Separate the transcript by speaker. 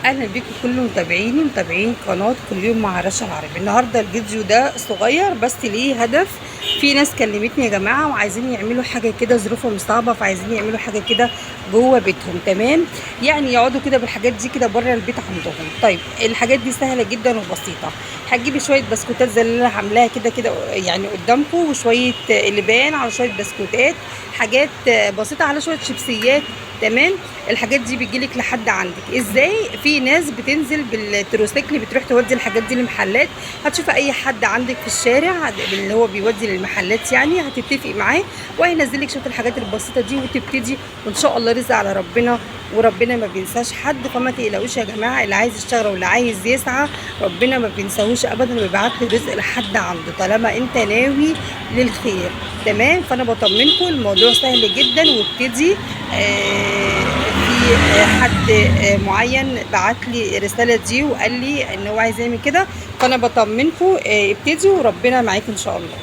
Speaker 1: اهلا بيكم كل متابعيني متابعين قناه كل يوم مع رشا العربي. النهارده الفيديو ده صغير بس ليه هدف. في ناس كلمتني يا جماعه وعايزين يعملوا حاجه كده، ظروفهم صعبه فعايزين يعملوا حاجه كده جوه بيتهم، تمام؟ يعني يقعدوا كده بالحاجات دي كده بره البيت عندهم. طيب الحاجات دي سهله جدا وبسيطه. هتجيبي شويه بسكوتات زي اللي انا عاملاها كده كده يعني قدامكم، وشويه لبان على شويه بسكوتات، حاجات بسيطه على شويه شيبسيات، تمام؟ الحاجات دي بتجيلك لحد عندك. ازاي؟ في ناس بتنزل بالتروسيكل بتروح تودي الحاجات دي لمحلات. هتشوف اي حد عندك في الشارع اللي هو بيودي للمحلات، يعني هتتفقي معاه وهينزلك شويه الحاجات البسيطه دي وتبتدي، وان شاء الله رزق على ربنا، وربنا ما بينساش حد. فما تقلقوش يا جماعه، اللي عايز يشتغل واللي عايز يسعى ربنا ما بينساهوش ابدا، وبيبعت له رزق لحد عنده طالما انت ناوي للخير، تمام؟ فانا بطمنكم الموضوع سهل جدا. وابتدي في حد معين بعت لي الرساله دي وقال لي ان هو عايز يعمل كده، فانا بطمنكم ابتدوا وربنا معاكم ان شاء الله.